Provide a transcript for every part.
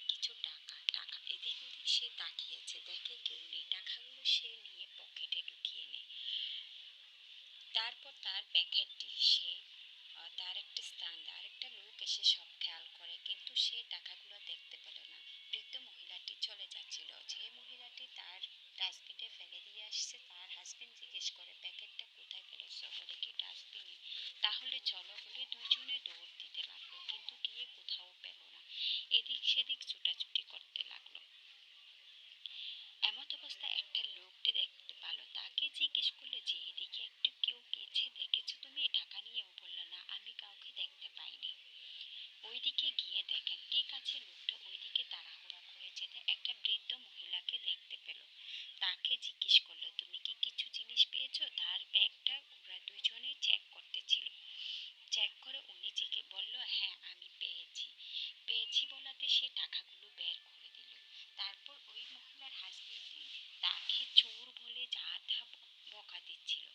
অবস্থায় কিছু টাকা টাকা এদিক ওদিক সে তাকিয়েছে, দেখে কেউ নেই। টাকাগুলো সে নিয়ে পকেটে ঢুকিয়ে নেয়। তারপর তার প্যাকেটটি সে তার একটা স্থান দেয়। আরেকটা লোক এসে সব খেয়াল করে, কিন্তু সে টাকাগুলো দেখতে পেল না। বৃদ্ধ মহিলাটি চলে যাচ্ছিল। যে মহিলাটি তার ডাস্টবিনে ফেলে দিয়ে আসছে, তার হাজবেন্ড জিজ্ঞেস করে প্যাকেটটা কোথায় ফেলেছ, বলে কি ডাস্টবিনে। তাহলে চলো বলে দুইজনে দৌড় দিতে লাগলো, কিন্তু গিয়ে কোথাও পেল না। এদিক সেদিক ছুটাছুটি করতে লাগলো। এমত অবস্থায় একটা লোককে দেখতে পেলো। তাকে জিজ্ঞেস করলো যে এদিকে একটু কেউ গেছে, দেখেছো তুমি টাকা নিয়ে? ও বললো না, আমি কাউকে দেখতে পাইনি। ওইদিকে গিয়ে দেখেন, ঠিক আছে, লোকটা ওইদিকে তাড়াহুড়া করে যেতে একটা বৃদ্ধ মহিলাকে দেখতে পেল। তাকে জিজ্ঞেস করলো তুমি কি কিছু জিনিস পেয়েছো? তার ব্যাগটা ওরা দুইজনেই চেক করতেছিল। চেক করে উনি জিজ্ঞেস বলল, হ্যাঁ আমি পেয়েছি। পেয়েছি বলাতে সে টাকাগুলো বের করে দিল। তারপর ওই মহিলার হাজবেন্ডটি তাকে চোর বলে যা তা বকা দিচ্ছিল।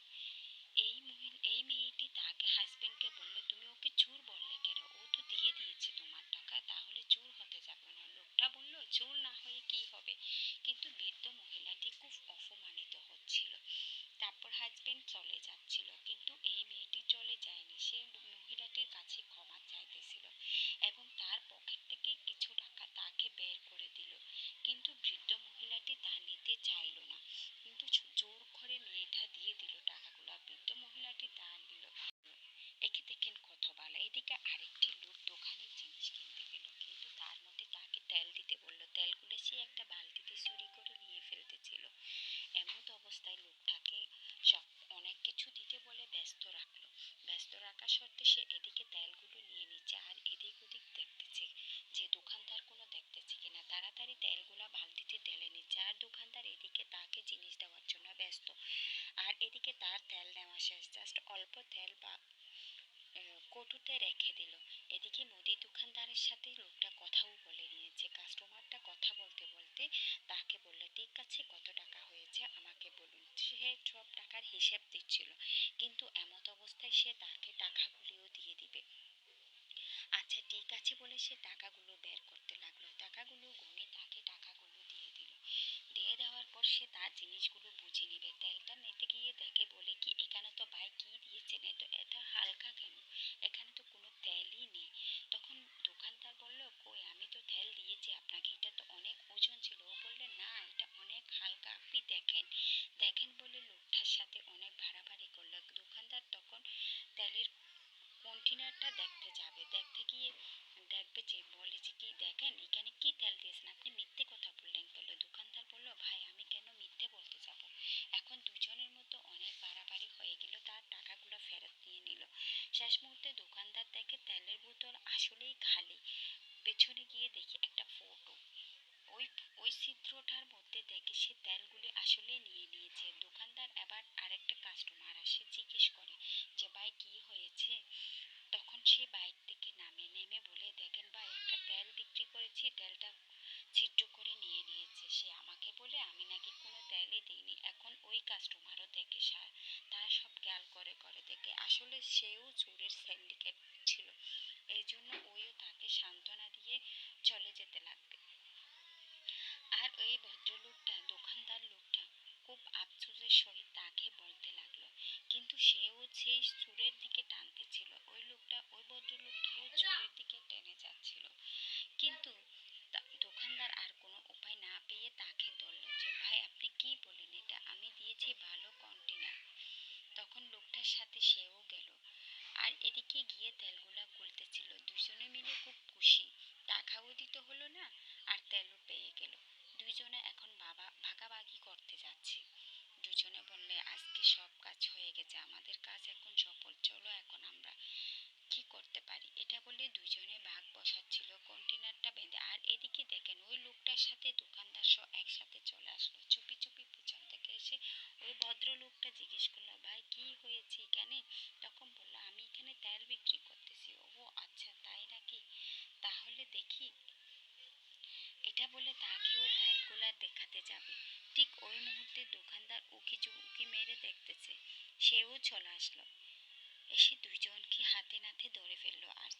এই মেয়েটি তাকে হাজবেন্ডকে বলল, তুমি ওকে চোর বললে কেন? ও তো দিয়ে দিয়েছে তোমার টাকা, তাহলে চোর হতে যাবে না। লোকটা বলল, চোর না হয়ে কি হবে? কিন্তু বৃদ্ধ মহিলাটি খুব অপমানিত হচ্ছিল। তারপর হাজবেন্ড চলে যাচ্ছিল, কিন্তু এই মেয়েটি চলে যায়নি। সে মহিলাটির কাছে ক্ষমা চাইতেছিল এবং তার পকেট থেকে কিছু টাকা তাকে বের করে দিল। কিন্তু বৃদ্ধ মহিলাটি তা নিতে চাইল না, কিন্তু জোর করে মেয়েটা দিয়ে দিল টাকাগুলো। বৃদ্ধ মহিলাটি তা নিল। একে দেখেন কত ভালো। এদিকে আরেকটি লোক দোকানের জিনিস কিনতে গেল, কিন্তু তার মধ্যে তাকে তেল দিতে বললো। তেলগুলো সে একটা বালতিতে চুরি করে নিয়ে ফেলতেছিল। এমত অবস্থায় লোকটাকে সব অনেক কিছু দিতে বলে ব্যস্ত রাখলো। ব্যস্ত রাখা সত্ত্বে সে এদিকে তেলগুলো নিয়ে নিচ্ছে আর এদিক ওদিক দেখতেছে যে দোকানদার কোনো দেখতেছে কিনা। তাড়াতাড়ি তেলগুলা বালতিতে ঢেলে নিচ্ছে আর দোকানদার এদিকে তাকে জিনিস দেওয়ার জন্য ব্যস্ত। আর এদিকে তার তেল নেওয়া শেষ, জাস্ট অল্প তেল বা কটুতে রেখে দিল। এদিকে মুদি দোকানদারের সাথে লোকটা কথাও বলে নিয়েছে। কাস্টমারটা কথা বলতে বলতে তাকে বললে, ঠিক আছে কত টাকা হয়েছে আমাকে বলুন। সে সব টাকার হিসেব দিচ্ছিল, কিন্তু এমত অবস্থায় সে তাকে টাকাগুলিও দিয়ে দিবে। আচ্ছা ঠিক আছে বলে সে টাকাগুলো বের করতে লাগলো। টাকাগুলো গুনে তাকে টাকাগুলো দিয়ে দিল। দিয়ে দেওয়ার পর সে তার জিনিসগুলো বুঝে নিবে। তেলটা নিতে গিয়ে দেখে, বলে কি এখানে তো ভাই কি দিয়েছেন, এটা হালকা কেন, এখানে তো কোনো তেলই নেই। তখন দোকানদার বলল, কই আমি তো তেল দিয়েছি আপনাকে, এটা তো অনেক ওজন ছিল। ও বললে, না এটা অনেক হালকা, আপনি দেখেন। দেখেন বলে লোকটার সাথে অনেক ভাড়াভাড়ি করলো। দোকানদার তখন তেলের কন্টেনারটা দেখতে যাবে, দেখতে গিয়ে দেখবে যে বলে যে কি দেখেন এখানে কি তেল দিয়েছেন, আপনি মিথ্যে কথা বললেন কেন? দোকানদার বলল, ভাই আমি কেন মিথ্যে বলতে যাব। এখন দুজনের মতো অনেক বাড়াবাড়ি হয়ে গেল। তার টাকাগুলো ফেরত নিয়ে নিল। শেষ মুহূর্তে দোকানদার দেখে তেলের বোতল আসলেই খালি। পেছনে গিয়ে দেখি একটা ফটো। ওই ওই ছিদ্রটার মধ্যে দেখে সে তেলগুলি আসলে নিয়ে নিয়েছে। দোকানদার এবার আরেকটা কাস্টমার আসে, জিজ্ঞেস করে যে ভাই কি হয়েছে। তখন সে বাইক থেকে নেমে বলে, দেখেন ভাই একটা তেল বিক্রি করেছি, তেলটা ছিদ্র করে নিয়ে নিয়েছে। সে আমাকে বলে আমি নাকি কোনো তেলই দিইনি। এখন ওই কাস্টমারও দেখে, তারা সব খেয়াল করে করে দেখে আসলে সেও চোরের সিন্ডিকেট ছিল। এই জন্য ওইও তাকে সান্ত্বনা দিয়ে চলে যেতে লাগবে। আর ওই ভদ্রলোকটা, দোকানদার লোকটা খুব আফসোসের সহিত তাকে বলতে লাগলো, কিন্তু সেও সেই চোরের দিকে টানতেছিল। ওই ভদ্রলোকটাও চোরের দিকে টেনে যাচ্ছিল। কিন্তু দোকানদার আর কোনো উপায় না পেয়ে তাকে ধরলো যে, ভাই আপনি কি বলেন, এটা আমি দিয়েছি ভালো কন্টেনার। তখন লোকটার সাথে সেও গেল আর এদিকে গিয়ে তেলগুলা খুলতেছিল। দুজনে মিলে খুব খুশি, টাকাও দিতে হলো না আর তেলও পেয়ে গেল। দুইজনে এখন ভাগাভাগি করতে যাচ্ছে। দুজনে বললে, আজকে সব কাজ হয়ে গেছে, আমাদের কাজ এখন সফল, চলো এখন আমরা কি করতে পারি। এটা বলে দুইজনে ভাগ বসাচ্ছিল কন্টেনারটা বেঁধে। আর এদিকে দেখেন ওই লোকটার সাথে দোকানদার সহ একসাথে চলে আসলো। চুপি চুপি পিছন থেকে এসে ওই ভদ্রলোকটা জিজ্ঞেস করলো, ভাই কি হয়েছে এখানে? তখন বললো, আমি এখানে তেল বিক্রি করতেছি। ও আচ্ছা তাই নাকি, তাহলে দেখি। এটা বলে তাকেও তেলগুলা দেখাতে যাবে। ঠিক ওই মুহূর্তে দোকানদার উকি ঝুঁকি মেরে দেখতেছে, সেও চলে আসলো। এসে দুইজনকে হাতে নাতে ধরে ফেললো আর